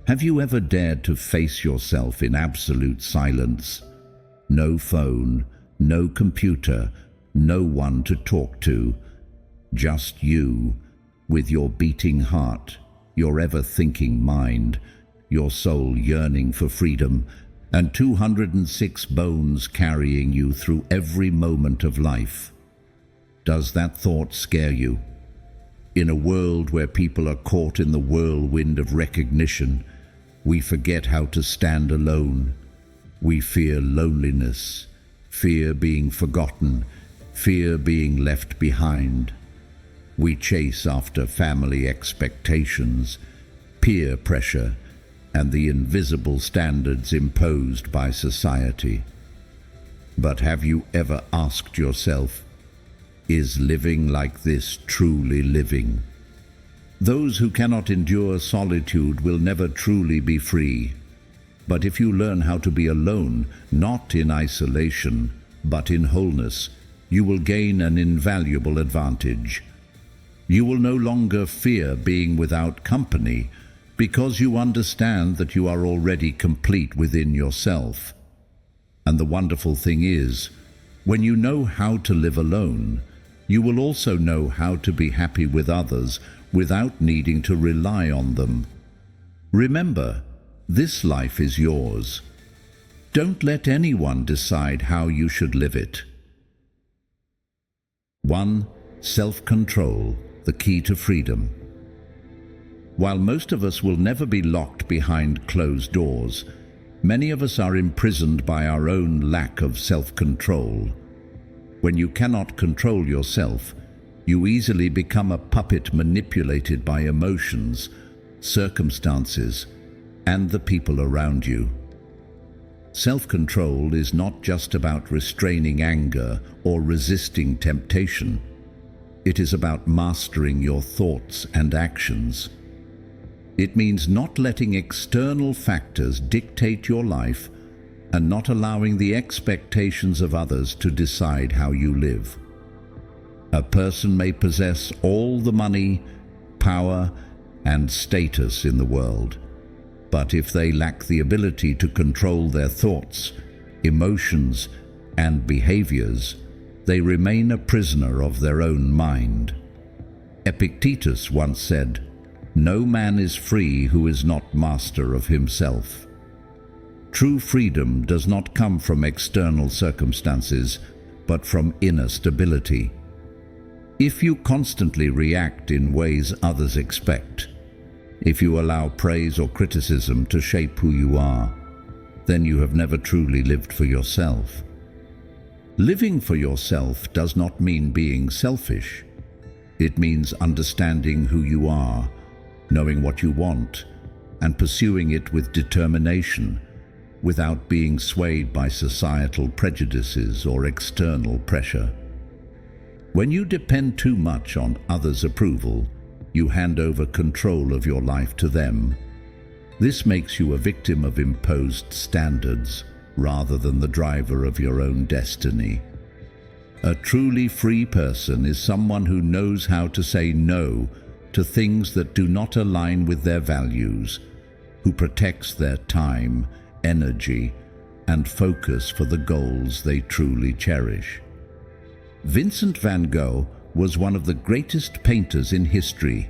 Have you ever dared to face yourself in absolute silence? No phone, no computer, no one to talk to. Just you, with your beating heart, your ever-thinking mind, your soul yearning for freedom, and 206 bones carrying you through every moment of life. Does that thought scare you? In a world where people are caught in the whirlwind of recognition, we forget how to stand alone. We fear loneliness, fear being forgotten, fear being left behind. We chase after family expectations, peer pressure, and the invisible standards imposed by society. But have you ever asked yourself, is living like this truly living? Those who cannot endure solitude will never truly be free. But if you learn how to be alone, not in isolation, but in wholeness, you will gain an invaluable advantage. You will no longer fear being without company, because you understand that you are already complete within yourself. And the wonderful thing is, when you know how to live alone, you will also know how to be happy with others without needing to rely on them. Remember, this life is yours. Don't let anyone decide how you should live it. 1. Self-control, the key to freedom. While most of us will never be locked behind closed doors, many of us are imprisoned by our own lack of self-control. When you cannot control yourself, you easily become a puppet manipulated by emotions, circumstances, and the people around you. Self-control is not just about restraining anger or resisting temptation. It is about mastering your thoughts and actions. It means not letting external factors dictate your life and not allowing the expectations of others to decide how you live. A person may possess all the money, power, and status in the world, but if they lack the ability to control their thoughts, emotions, and behaviors, they remain a prisoner of their own mind. Epictetus once said, "No man is free who is not master of himself." True freedom does not come from external circumstances, but from inner stability. If you constantly react in ways others expect, if you allow praise or criticism to shape who you are, then you have never truly lived for yourself. Living for yourself does not mean being selfish. It means understanding who you are, knowing what you want, and pursuing it with determination, without being swayed by societal prejudices or external pressure. When you depend too much on others' approval, you hand over control of your life to them. This makes you a victim of imposed standards rather than the driver of your own destiny. A truly free person is someone who knows how to say no to things that do not align with their values, who protects their time, energy, and focus for the goals they truly cherish. Vincent van Gogh was one of the greatest painters in history,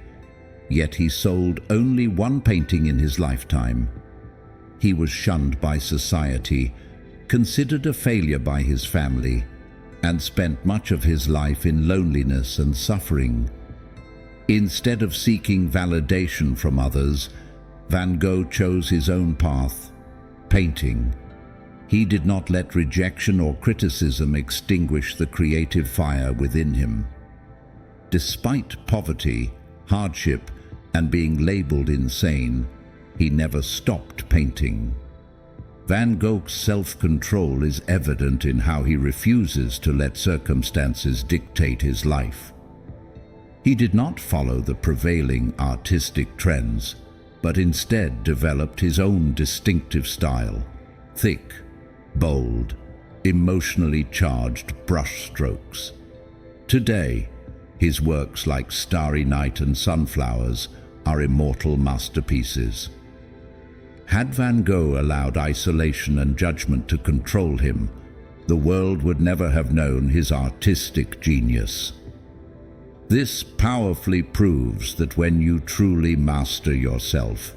yet he sold only one painting in his lifetime. He was shunned by society, considered a failure by his family, and spent much of his life in loneliness and suffering. Instead of seeking validation from others, Van Gogh chose his own path, painting. He did not let rejection or criticism extinguish the creative fire within him. Despite poverty, hardship, and being labeled insane, he never stopped painting. Van Gogh's self-control is evident in how he refuses to let circumstances dictate his life. He did not follow the prevailing artistic trends, but instead developed his own distinctive style: thick, bold, emotionally charged brushstrokes. Today, his works like Starry Night and Sunflowers are immortal masterpieces. Had Van Gogh allowed isolation and judgment to control him, the world would never have known his artistic genius. This powerfully proves that when you truly master yourself,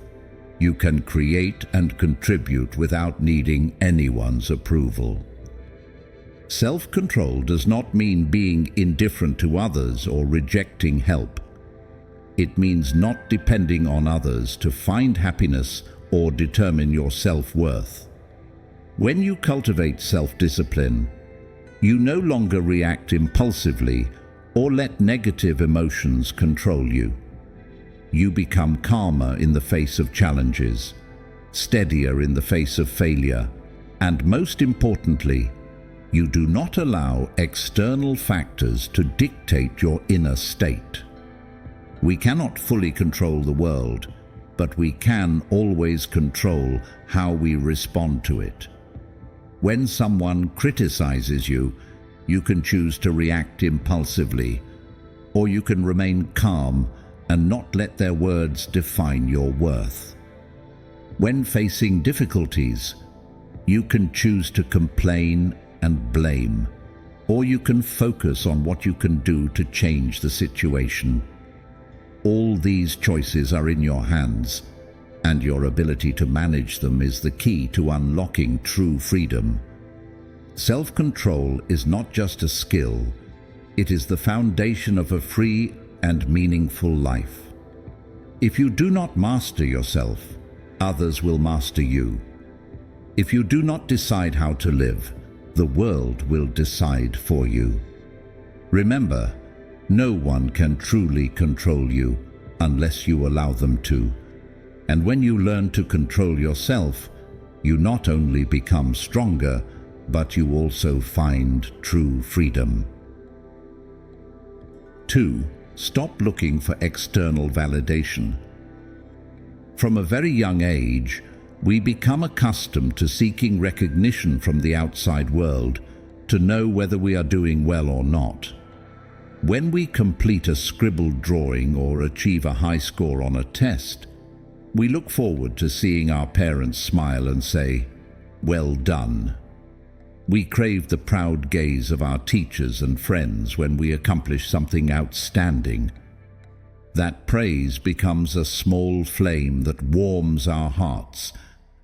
you can create and contribute without needing anyone's approval. Self-control does not mean being indifferent to others or rejecting help. It means not depending on others to find happiness or determine your self-worth. When you cultivate self-discipline, you no longer react impulsively or let negative emotions control you. You become calmer in the face of challenges, steadier in the face of failure, and most importantly, you do not allow external factors to dictate your inner state. We cannot fully control the world, but we can always control how we respond to it. When someone criticizes you, you can choose to react impulsively, or you can remain calm and not let their words define your worth. When facing difficulties, you can choose to complain and blame, or you can focus on what you can do to change the situation. All these choices are in your hands, and your ability to manage them is the key to unlocking true freedom. Self-control is not just a skill, it is the foundation of a free and meaningful life. If you do not master yourself, others will master you. If you do not decide how to live, the world will decide for you. Remember, no one can truly control you unless you allow them to. And when you learn to control yourself, you not only become stronger, but you also find true freedom. 2. Stop looking for external validation. From a very young age, we become accustomed to seeking recognition from the outside world to know whether we are doing well or not. When we complete a scribbled drawing or achieve a high score on a test, we look forward to seeing our parents smile and say, "Well done." We crave the proud gaze of our teachers and friends when we accomplish something outstanding. That praise becomes a small flame that warms our hearts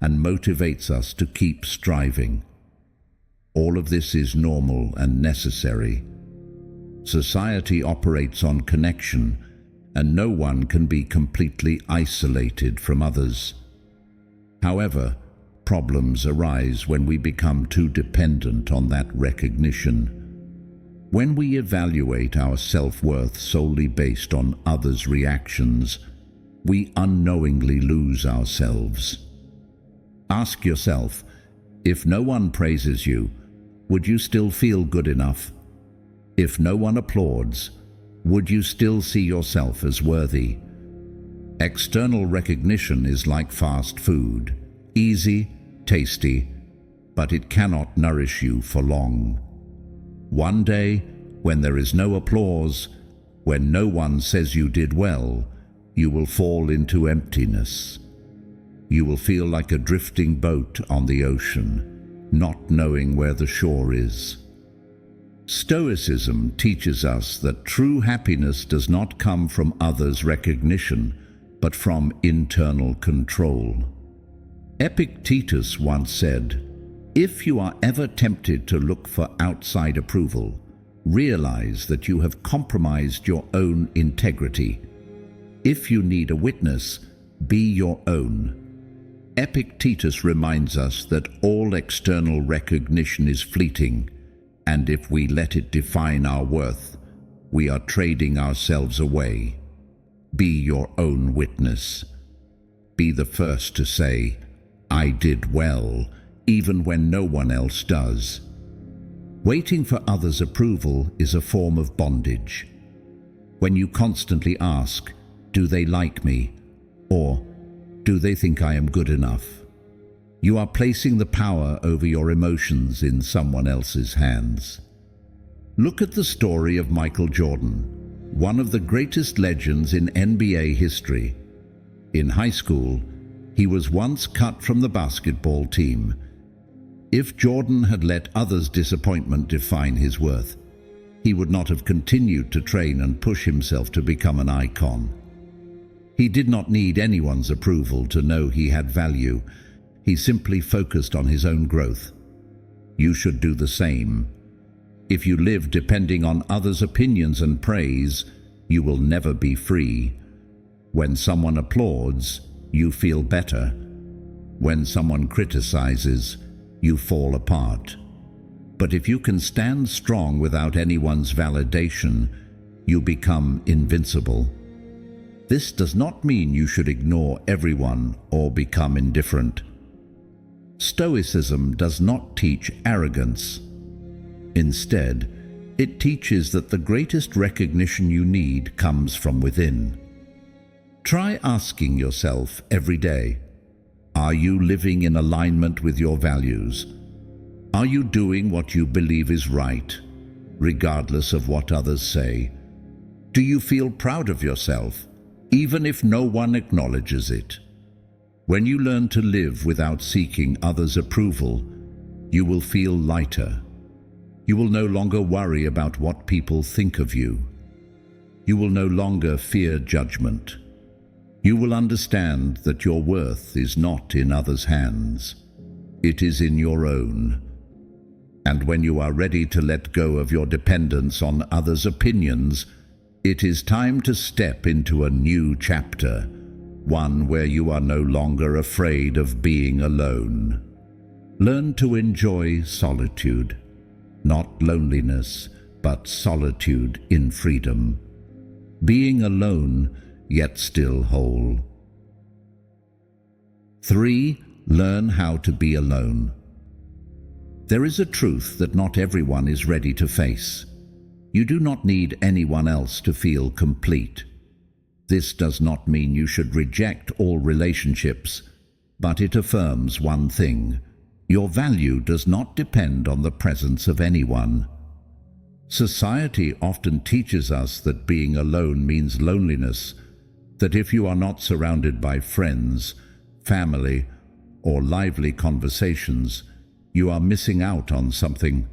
and motivates us to keep striving. All of this is normal and necessary. Society operates on connection, and no one can be completely isolated from others. However, problems arise when we become too dependent on that recognition. When we evaluate our self-worth solely based on others' reactions, we unknowingly lose ourselves. Ask yourself, if no one praises you, would you still feel good enough? If no one applauds, would you still see yourself as worthy? External recognition is like fast food, easy, tasty, but it cannot nourish you for long. One day, when there is no applause, when no one says you did well, you will fall into emptiness. You will feel like a drifting boat on the ocean, not knowing where the shore is. Stoicism teaches us that true happiness does not come from others' recognition, but from internal control. Epictetus once said, "If you are ever tempted to look for outside approval, realize that you have compromised your own integrity. If you need a witness, be your own." Epictetus reminds us that all external recognition is fleeting, and if we let it define our worth, we are trading ourselves away. Be your own witness. Be the first to say, "I did well," even when no one else does. Waiting for others' approval is a form of bondage. When you constantly ask, "Do they like me?" or "Do they think I am good enough?" you are placing the power over your emotions in someone else's hands. Look at the story of Michael Jordan, one of the greatest legends in NBA history. In high school, He was once cut from the basketball team. If Jordan had let others' disappointment define his worth, he would not have continued to train and push himself to become an icon. He did not need anyone's approval to know he had value. He simply focused on his own growth. You should do the same. If you live depending on others' opinions and praise, you will never be free. When someone applauds, you feel better. When someone criticizes, you fall apart. But if you can stand strong without anyone's validation, you become invincible. This does not mean you should ignore everyone or become indifferent. Stoicism does not teach arrogance. Instead, it teaches that the greatest recognition you need comes from within. Try asking yourself every day, are you living in alignment with your values? Are you doing what you believe is right, regardless of what others say? Do you feel proud of yourself, even if no one acknowledges it? When you learn to live without seeking others' approval, you will feel lighter. You will no longer worry about what people think of you. You will no longer fear judgment. You will understand that your worth is not in others' hands. It is in your own. And when you are ready to let go of your dependence on others' opinions, it is time to step into a new chapter, one where you are no longer afraid of being alone. Learn to enjoy solitude, not loneliness, but solitude in freedom. Being alone, yet still whole. 3. Learn how to be alone. There is a truth that not everyone is ready to face. You do not need anyone else to feel complete. This does not mean you should reject all relationships, but it affirms one thing: your value does not depend on the presence of anyone. Society often teaches us that being alone means loneliness, that if you are not surrounded by friends, family, or lively conversations, you are missing out on something.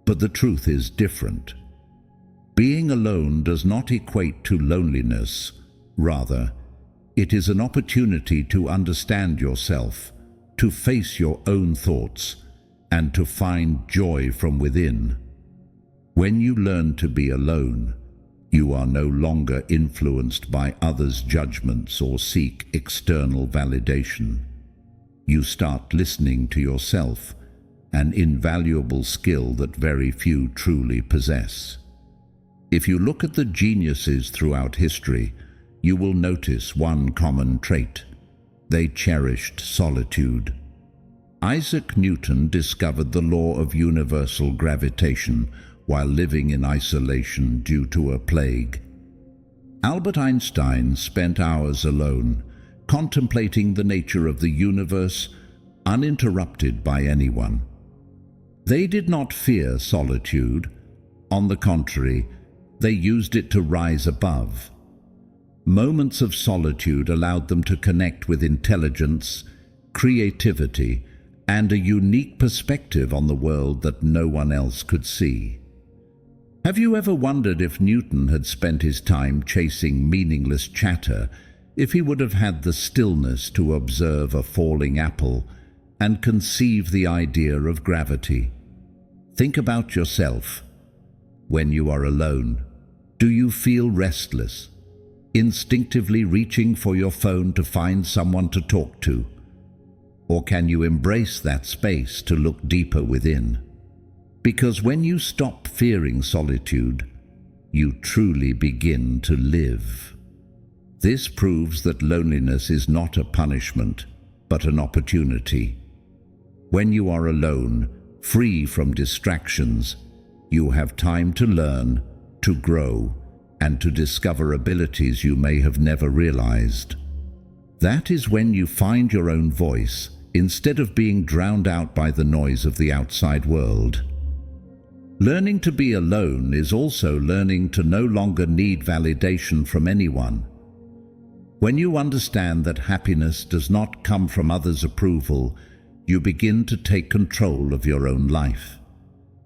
But the truth is different. Being alone does not equate to loneliness. Rather, it is an opportunity to understand yourself, to face your own thoughts, and to find joy from within. When you learn to be alone, you are no longer influenced by others' judgments or seek external validation. You start listening to yourself, an invaluable skill that very few truly possess. If you look at the geniuses throughout history, you will notice one common trait: they cherished solitude. Isaac Newton discovered the law of universal gravitation while living in isolation due to a plague. Albert Einstein spent hours alone, contemplating the nature of the universe, uninterrupted by anyone. They did not fear solitude. On the contrary, they used it to rise above. Moments of solitude allowed them to connect with intelligence, creativity, and a unique perspective on the world that no one else could see. Have you ever wondered if Newton had spent his time chasing meaningless chatter, if he would have had the stillness to observe a falling apple and conceive the idea of gravity? Think about yourself. When you are alone, do you feel restless, instinctively reaching for your phone to find someone to talk to? Or can you embrace that space to look deeper within? Because when you stop fearing solitude, you truly begin to live. This proves that loneliness is not a punishment, but an opportunity. When you are alone, free from distractions, you have time to learn, to grow, and to discover abilities you may have never realized. That is when you find your own voice, instead of being drowned out by the noise of the outside world. Learning to be alone is also learning to no longer need validation from anyone. When you understand that happiness does not come from others' approval, you begin to take control of your own life.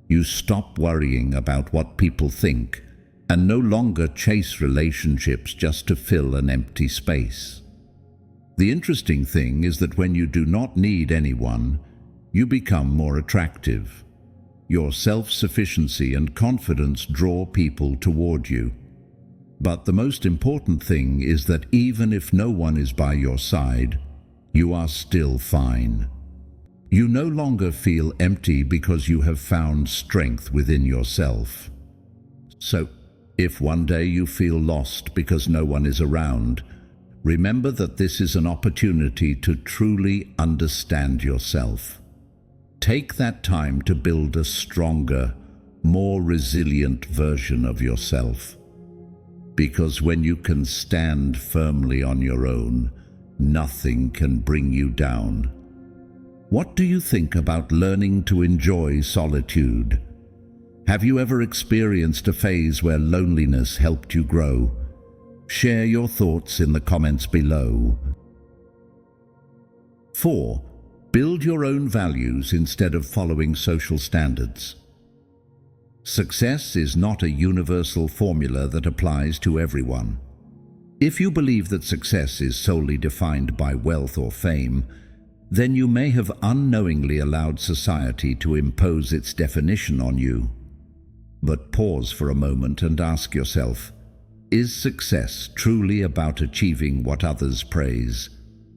You stop worrying about what people think and no longer chase relationships just to fill an empty space. The interesting thing is that when you do not need anyone, you become more attractive. Your self-sufficiency and confidence draw people toward you. But the most important thing is that even if no one is by your side, you are still fine. You no longer feel empty because you have found strength within yourself. So, if one day you feel lost because no one is around, remember that this is an opportunity to truly understand yourself. Take that time to build a stronger, more resilient version of yourself. Because when you can stand firmly on your own, nothing can bring you down. What do you think about learning to enjoy solitude? Have you ever experienced a phase where loneliness helped you grow? Share your thoughts in the comments below. 4. Build your own values instead of following social standards. Success is not a universal formula that applies to everyone. If you believe that success is solely defined by wealth or fame, then you may have unknowingly allowed society to impose its definition on you. But pause for a moment and ask yourself, is success truly about achieving what others praise,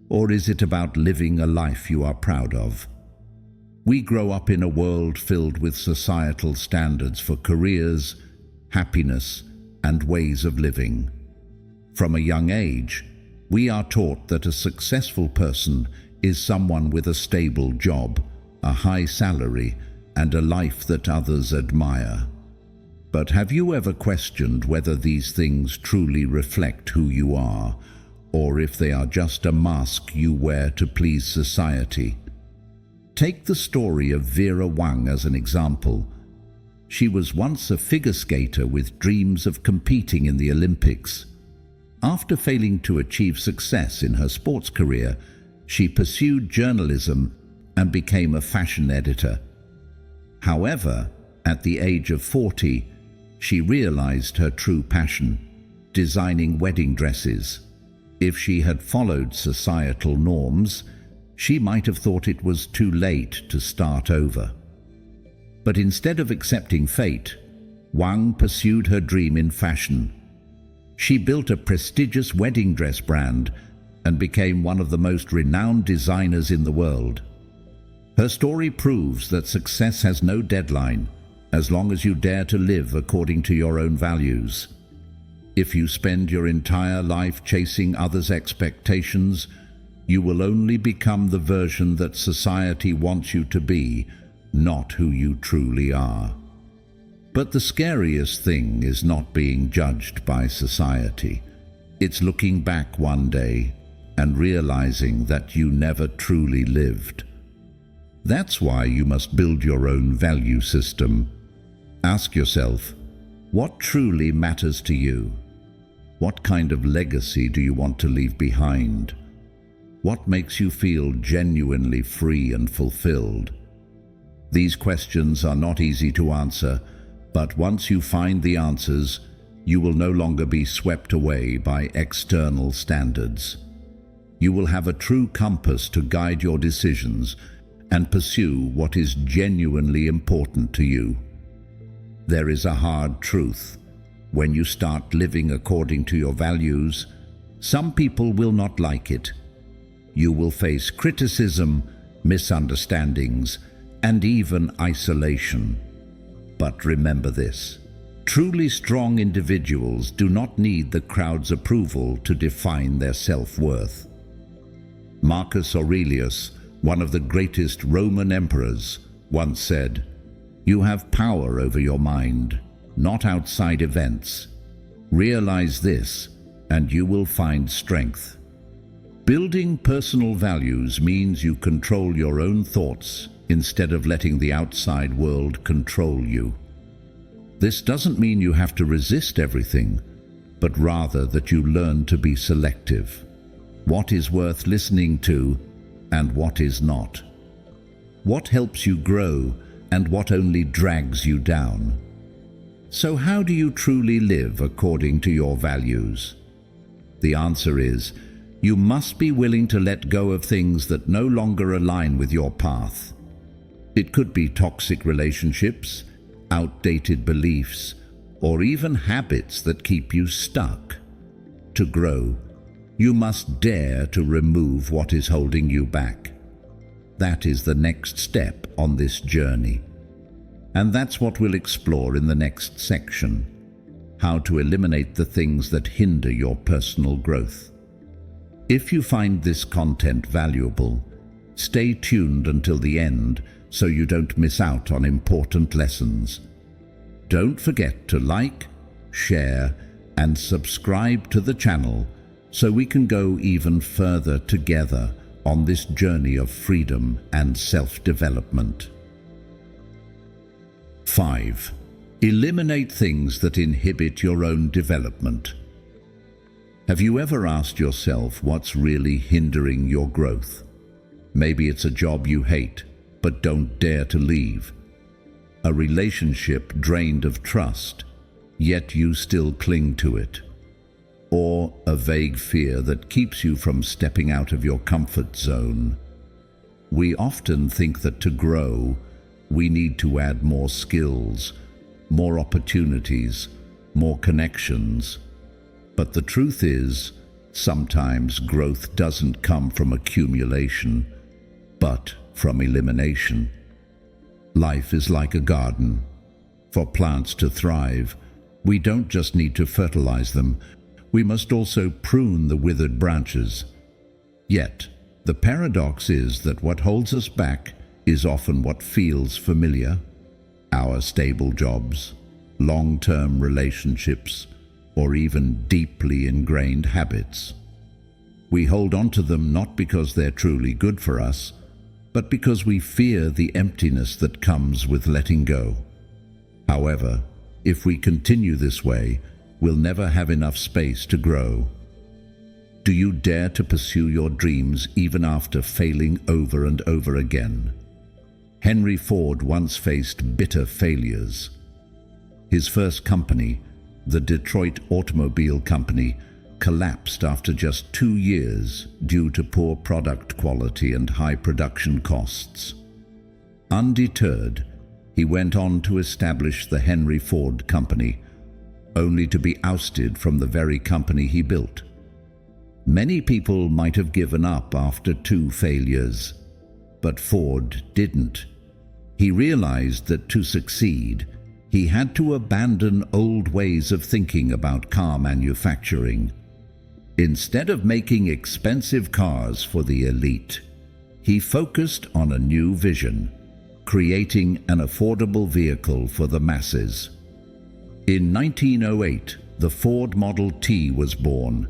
or is it about living a life you are proud of? We grow up in a world filled with societal standards for careers, happiness, and ways of living. From a young age, we are taught that a successful person is someone with a stable job, a high salary, and a life that others admire. But have you ever questioned whether these things truly reflect who you are, or if they are just a mask you wear to please society? Take the story of Vera Wang as an example. She was once a figure skater with dreams of competing in the Olympics. After failing to achieve success in her sports career, she pursued journalism and became a fashion editor. However, at the age of 40, she realized her true passion, designing wedding dresses. If she had followed societal norms, she might have thought it was too late to start over. But instead of accepting fate, Wang pursued her dream in fashion. She built a prestigious wedding dress brand and became one of the most renowned designers in the world. Her story proves that success has no deadline, as long as you dare to live according to your own values. If you spend your entire life chasing others' expectations, you will only become the version that society wants you to be, not who you truly are. But the scariest thing is not being judged by society. It's looking back one day and realizing that you never truly lived. That's why you must build your own value system. Ask yourself, what truly matters to you? What kind of legacy do you want to leave behind? What makes you feel genuinely free and fulfilled? These questions are not easy to answer, but once you find the answers, you will no longer be swept away by external standards. You will have a true compass to guide your decisions and pursue what is genuinely important to you. There is a hard truth. When you start living according to your values, some people will not like it. You will face criticism, misunderstandings, and even isolation. But remember this: truly strong individuals do not need the crowd's approval to define their self-worth. Marcus Aurelius, one of the greatest Roman emperors, once said, "You have power over your mind, not outside events. Realize this, and you will find strength." Building personal values means you control your own thoughts instead of letting the outside world control you. This doesn't mean you have to resist everything, but rather that you learn to be selective. what is worth listening to and what is not, what helps you grow and what only drags you down. So how do you truly live according to your values? The answer is, you must be willing to let go of things that no longer align with your path. It could be toxic relationships, outdated beliefs, or even habits that keep you stuck. To grow, you must dare to remove what is holding you back. That is the next step on this journey. And that's what we'll explore in the next section: how to eliminate the things that hinder your personal growth. If you find this content valuable, stay tuned until the end so you don't miss out on important lessons. Don't forget to like, share, and subscribe to the channel so we can go even further together on this journey of freedom and self-development. 5. Eliminate things that inhibit your own development. Have you ever asked yourself what's really hindering your growth? Maybe it's a job you hate but don't dare to leave, a relationship drained of trust, yet you still cling to it, or a vague fear that keeps you from stepping out of your comfort zone. We often think that to grow, we need to add more skills, more opportunities, more connections. But the truth is, sometimes growth doesn't come from accumulation, but from elimination. Life is like a garden. For plants to thrive, we don't just need to fertilize them, we must also prune the withered branches. Yet, the paradox is that what holds us back is often what feels familiar: our stable jobs, long-term relationships, or even deeply ingrained habits. We hold on to them not because they're truly good for us, but because we fear the emptiness that comes with letting go. However, if we continue this way, we'll never have enough space to grow. Do you dare to pursue your dreams even after failing over and over again? Henry Ford once faced bitter failures. His first company, the Detroit Automobile Company, collapsed after just 2 years due to poor product quality and high production costs. Undeterred, he went on to establish the Henry Ford Company, only to be ousted from the very company he built. Many people might have given up after 2 failures, but Ford didn't. He realized that to succeed, he had to abandon old ways of thinking about car manufacturing. Instead of making expensive cars for the elite, he focused on a new vision: creating an affordable vehicle for the masses. In 1908, the Ford Model T was born,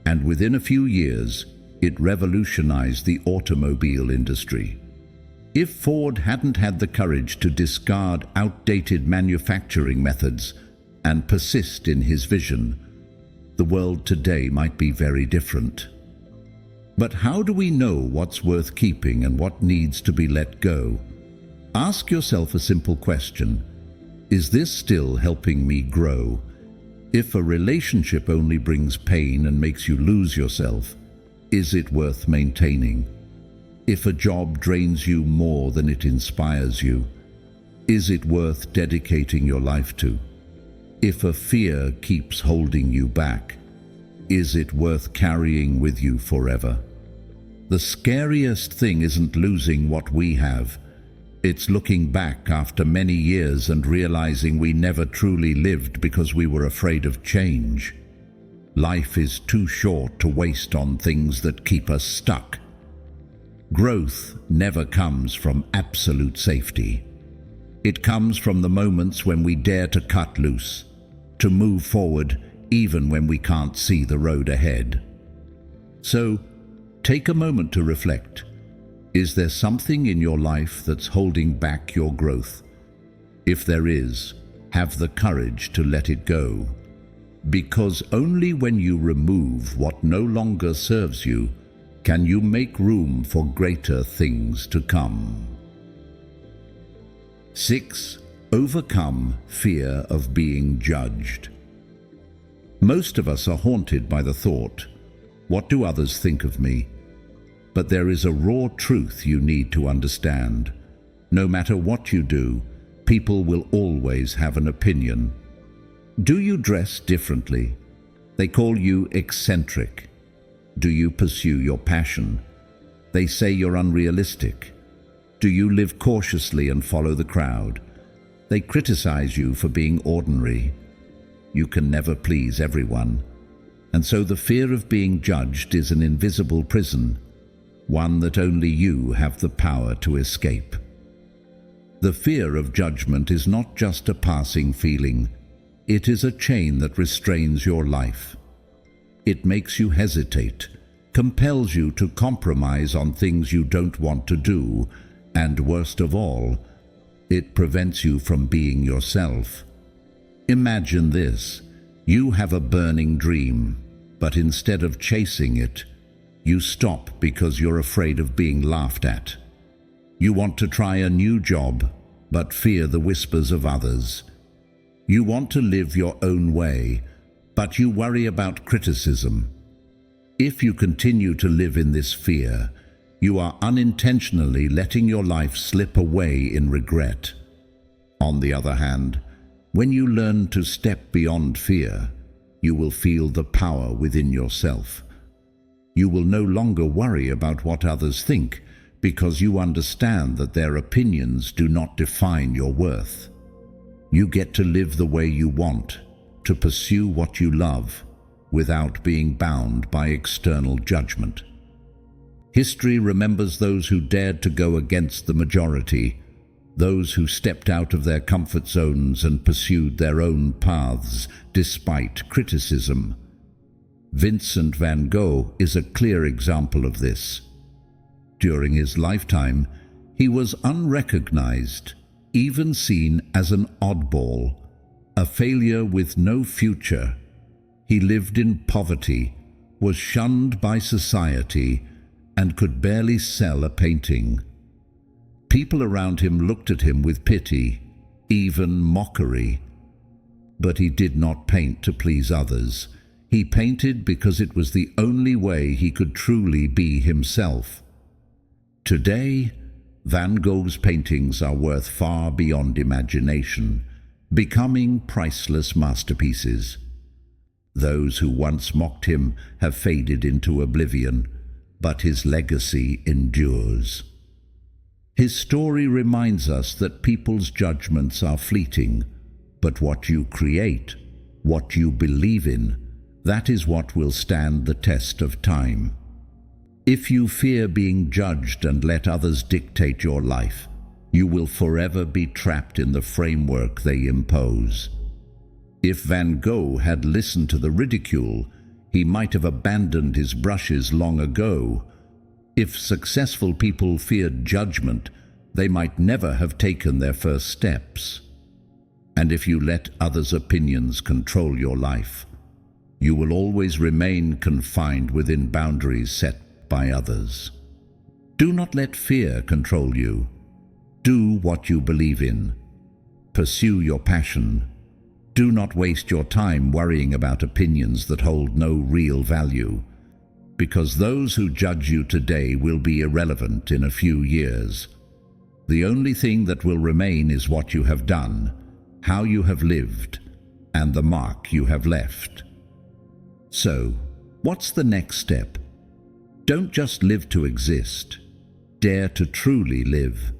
and within a few years, it revolutionized the automobile industry. If Ford hadn't had the courage to discard outdated manufacturing methods and persist in his vision, the world today might be very different. But how do we know what's worth keeping and what needs to be let go? Ask yourself a simple question: is this still helping me grow? If a relationship only brings pain and makes you lose yourself, is it worth maintaining? If a job drains you more than it inspires you, is it worth dedicating your life to? If a fear keeps holding you back, is it worth carrying with you forever? The scariest thing isn't losing what we have. It's looking back after many years and realizing we never truly lived because we were afraid of change. Life is too short to waste on things that keep us stuck. Growth never comes from absolute safety. It comes from the moments when we dare to cut loose, to move forward even when we can't see the road ahead. So, take a moment to reflect. Is there something in your life that's holding back your growth? If there is, have the courage to let it go. because only when you remove what no longer serves you can you make room for greater things to come. 6. Overcome fear of being judged. Most of us are haunted by the thought, "What do others think of me?" But there is a raw truth you need to understand. No matter what you do, people will always have an opinion. Do you dress differently? They call you eccentric. Do you pursue your passion? They say you're unrealistic. Do you live cautiously and follow the crowd? They criticize you for being ordinary. You can never please everyone. And so the fear of being judged is an invisible prison, one that only you have the power to escape. The fear of judgment is not just a passing feeling. It is a chain that restrains your life. It makes you hesitate, compels you to compromise on things you don't want to do, and worst of all, it prevents you from being yourself. Imagine this. You have a burning dream, but instead of chasing it, you stop because you're afraid of being laughed at. You want to try a new job, but fear the whispers of others. You want to live your own way, but you worry about criticism. If you continue to live in this fear, you are unintentionally letting your life slip away in regret. On the other hand, when you learn to step beyond fear, you will feel the power within yourself. You will no longer worry about what others think, because you understand that their opinions do not define your worth. You get to live the way you want, to pursue what you love, without being bound by external judgment. History remembers those who dared to go against the majority, those who stepped out of their comfort zones and pursued their own paths despite criticism. Vincent van Gogh is a clear example of this. During his lifetime, he was unrecognized, even seen as an oddball, a failure with no future. He lived in poverty, was shunned by society, and could barely sell a painting. People around him looked at him with pity, even mockery. But he did not paint to please others. He painted because it was the only way he could truly be himself. Today, Van Gogh's paintings are worth far beyond imagination, becoming priceless masterpieces. Those who once mocked him have faded into oblivion, but his legacy endures. His story reminds us that people's judgments are fleeting, but what you create, what you believe in, that is what will stand the test of time. If you fear being judged and let others dictate your life, you will forever be trapped in the framework they impose. If Van Gogh had listened to the ridicule, he might have abandoned his brushes long ago. If successful people feared judgment, they might never have taken their first steps. And if you let others' opinions control your life, you will always remain confined within boundaries set by others. Do not let fear control you. Do what you believe in. Pursue your passion. Do not waste your time worrying about opinions that hold no real value, because those who judge you today will be irrelevant in a few years. The only thing that will remain is what you have done, how you have lived, and the mark you have left. So, what's the next step? Don't just live to exist. Dare to truly live.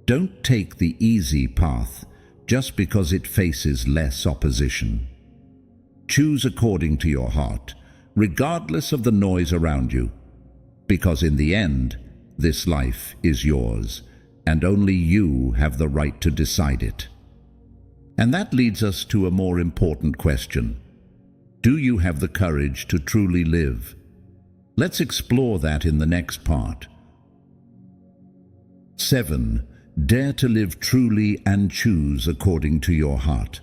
Don't take the easy path just because it faces less opposition. Choose according to your heart, regardless of the noise around you, because in the end, this life is yours, and only you have the right to decide it. And that leads us to a more important question. Do you have the courage to truly live? Let's explore that in the next part. 7. Dare to live truly and choose according to your heart.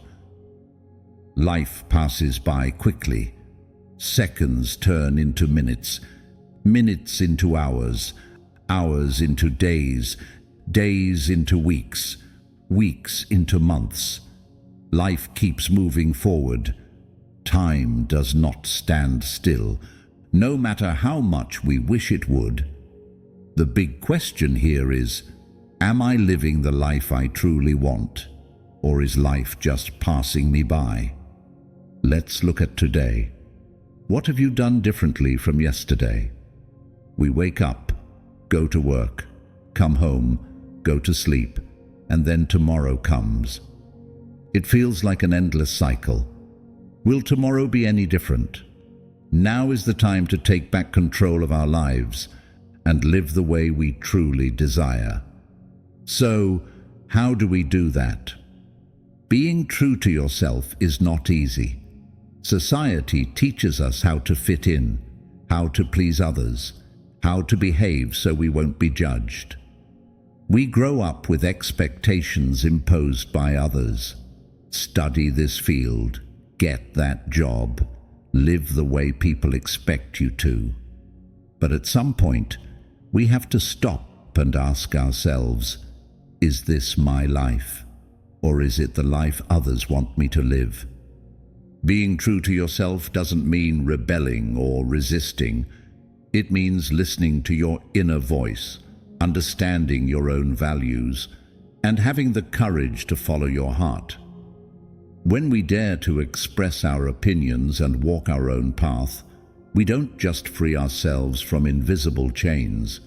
Life passes by quickly. Seconds turn into minutes, minutes into hours, hours into days, days into weeks, weeks into months. Life keeps moving forward. Time does not stand still, no matter how much we wish it would. The big question here is, am I living the life I truly want, or is life just passing me by? Let's look at today. What have you done differently from yesterday? We wake up, go to work, come home, go to sleep, and then tomorrow comes. It feels like an endless cycle. Will tomorrow be any different? Now is the time to take back control of our lives and live the way we truly desire. So, how do we do that? Being true to yourself is not easy. Society teaches us how to fit in, how to please others, how to behave so we won't be judged. We grow up with expectations imposed by others. Study this field, get that job, live the way people expect you to. But at some point, we have to stop and ask ourselves, is this my life? Or is it the life others want me to live? Being true to yourself doesn't mean rebelling or resisting. It means listening to your inner voice, understanding your own values, and having the courage to follow your heart. When we dare to express our opinions and walk our own path, we don't just free ourselves from invisible chains,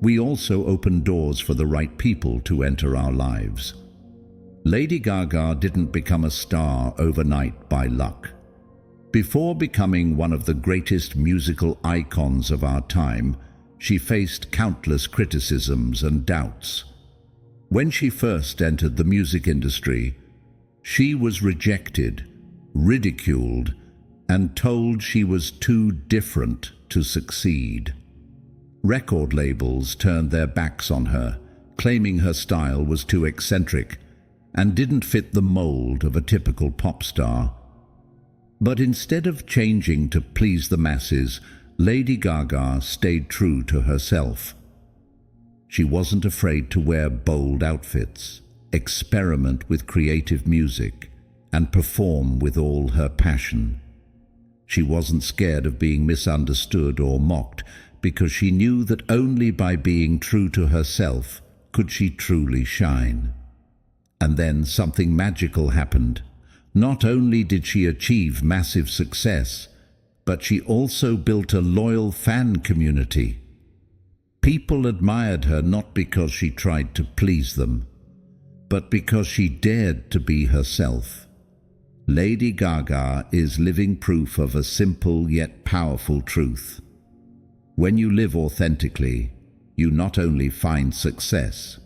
we also open doors for the right people to enter our lives. Lady Gaga didn't become a star overnight by luck. Before becoming one of the greatest musical icons of our time, she faced countless criticisms and doubts. When she first entered the music industry, she was rejected, ridiculed, and told she was too different to succeed. Record labels turned their backs on her, claiming her style was too eccentric and didn't fit the mold of a typical pop star. But instead of changing to please the masses, Lady Gaga stayed true to herself. She wasn't afraid to wear bold outfits, experiment with creative music, and perform with all her passion. She wasn't scared of being misunderstood or mocked because she knew that only by being true to herself could she truly shine. And then something magical happened. Not only did she achieve massive success, but she also built a loyal fan community. People admired her not because she tried to please them, but because she dared to be herself. Lady Gaga is living proof of a simple yet powerful truth. When you live authentically, you not only find success,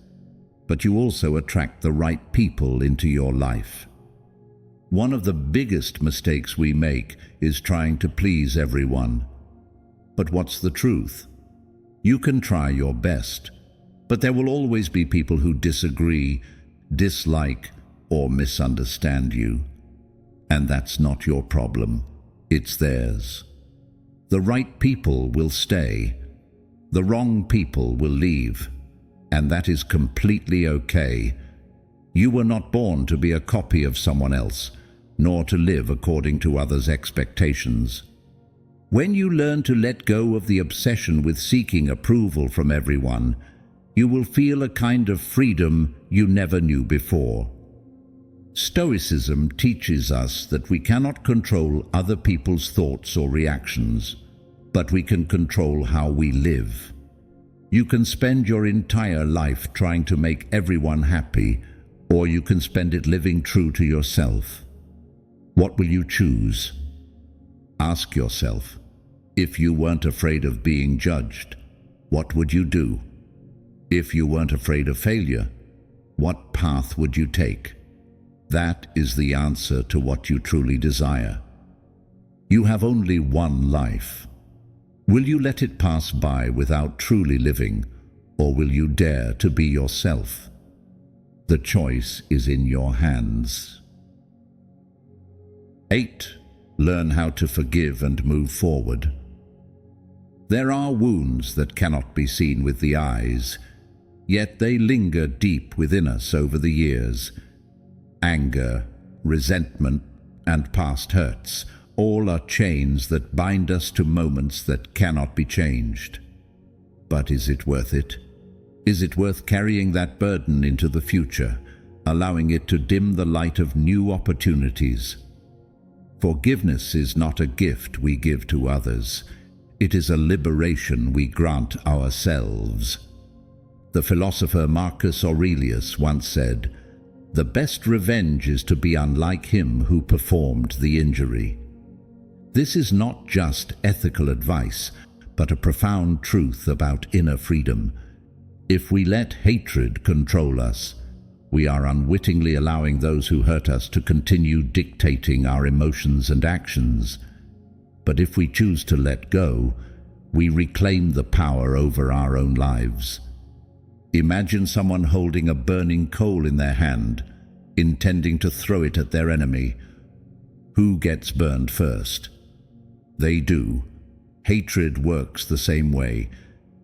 but you also attract the right people into your life. One of the biggest mistakes we make is trying to please everyone. But what's the truth? You can try your best, but there will always be people who disagree, dislike, or misunderstand you. And that's not your problem, it's theirs. The right people will stay, the wrong people will leave, and that is completely okay. You were not born to be a copy of someone else, nor to live according to others' expectations. When you learn to let go of the obsession with seeking approval from everyone, you will feel a kind of freedom you never knew before. Stoicism teaches us that we cannot control other people's thoughts or reactions, but we can control how we live. You can spend your entire life trying to make everyone happy, or you can spend it living true to yourself. What will you choose? Ask yourself, if you weren't afraid of being judged, what would you do? If you weren't afraid of failure, what path would you take? That is the answer to what you truly desire. You have only one life. Will you let it pass by without truly living, or will you dare to be yourself? The choice is in your hands. 8. Learn how to forgive and move forward. There are wounds that cannot be seen with the eyes, yet they linger deep within us over the years. Anger, resentment, and past hurts, all are chains that bind us to moments that cannot be changed. But is it worth it? Is it worth carrying that burden into the future, allowing it to dim the light of new opportunities? Forgiveness is not a gift we give to others. It is a liberation we grant ourselves. The philosopher Marcus Aurelius once said, "The best revenge is to be unlike him who performed the injury." This is not just ethical advice, but a profound truth about inner freedom. If we let hatred control us, we are unwittingly allowing those who hurt us to continue dictating our emotions and actions. But if we choose to let go, we reclaim the power over our own lives. Imagine someone holding a burning coal in their hand, intending to throw it at their enemy. Who gets burned first? They do. Hatred works the same way.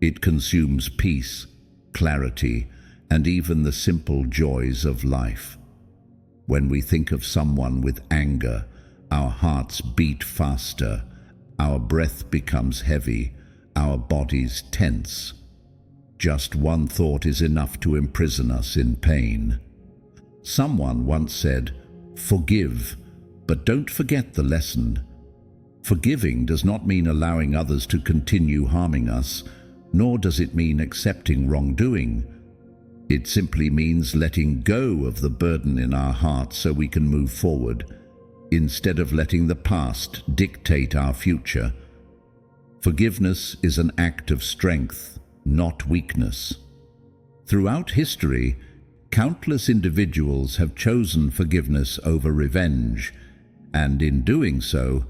It consumes peace, clarity, and even the simple joys of life. When we think of someone with anger, our hearts beat faster, our breath becomes heavy, our bodies tense. Just one thought is enough to imprison us in pain. Someone once said, "Forgive, but don't forget the lesson." Forgiving does not mean allowing others to continue harming us, nor does it mean accepting wrongdoing. It simply means letting go of the burden in our hearts so we can move forward, instead of letting the past dictate our future. Forgiveness is an act of strength, not weakness. Throughout history, countless individuals have chosen forgiveness over revenge, and in doing so,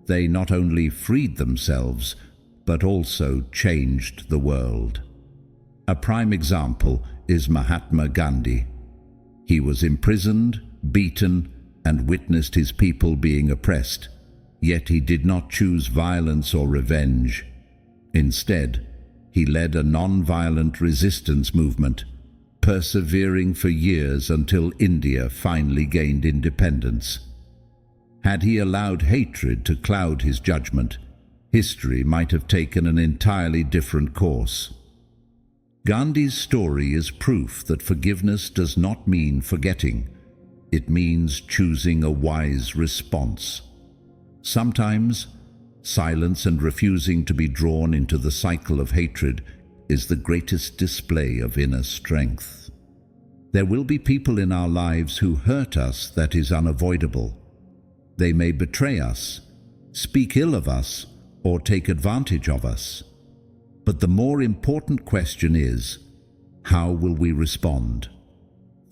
they not only freed themselves, but also changed the world. A prime example is Mahatma Gandhi. He was imprisoned, beaten, and witnessed his people being oppressed, yet he did not choose violence or revenge. Instead, he led a non-violent resistance movement, persevering for years until India finally gained independence. Had he allowed hatred to cloud his judgment, history might have taken an entirely different course. Gandhi's story is proof that forgiveness does not mean forgetting. It means choosing a wise response. Sometimes, silence and refusing to be drawn into the cycle of hatred is the greatest display of inner strength. There will be people in our lives who hurt us that is unavoidable. They may betray us, speak ill of us, or take advantage of us. But the more important question is, how will we respond?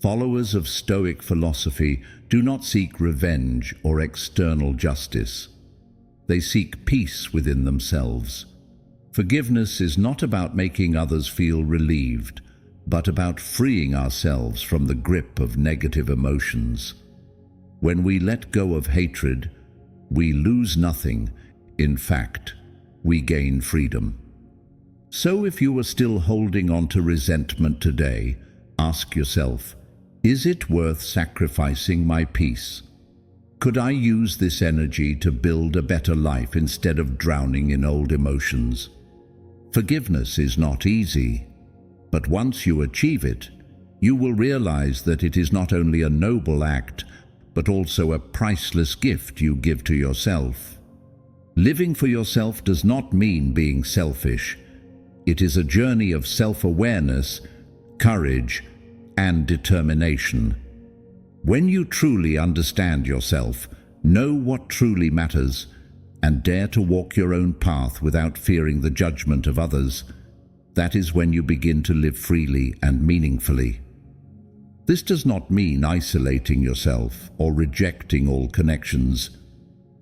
Followers of Stoic philosophy do not seek revenge or external justice. They seek peace within themselves. Forgiveness is not about making others feel relieved, but about freeing ourselves from the grip of negative emotions. When we let go of hatred, we lose nothing. In fact, we gain freedom. So if you are still holding on to resentment today, ask yourself, is it worth sacrificing my peace? Could I use this energy to build a better life instead of drowning in old emotions? Forgiveness is not easy, but once you achieve it, you will realize that it is not only a noble act, but also a priceless gift you give to yourself. Living for yourself does not mean being selfish. It is a journey of self-awareness, courage, and determination. When you truly understand yourself, know what truly matters, and dare to walk your own path without fearing the judgment of others, that is when you begin to live freely and meaningfully. This does not mean isolating yourself or rejecting all connections.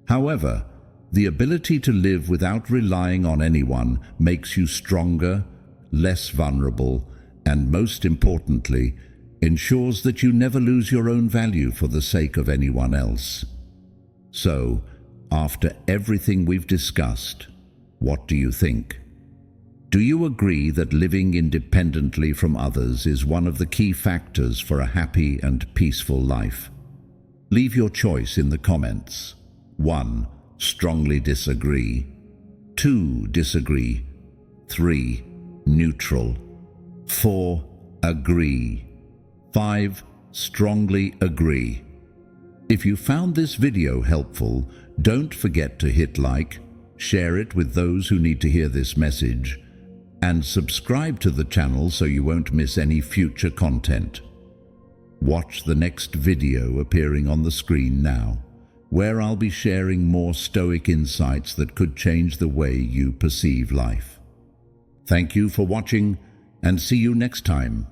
However, the ability to live without relying on anyone makes you stronger, less vulnerable, and most importantly, ensures that you never lose your own value for the sake of anyone else. So, after everything we've discussed, what do you think? Do you agree that living independently from others is one of the key factors for a happy and peaceful life? Leave your choice in the comments. 1. Strongly disagree. 2. Disagree. 3. Neutral. 4. Agree. 5. Strongly agree. If you found this video helpful, don't forget to hit like, share it with those who need to hear this message, and subscribe to the channel so you won't miss any future content. Watch the next video appearing on the screen now, where I'll be sharing more Stoic insights that could change the way you perceive life. Thank you for watching, and see you next time.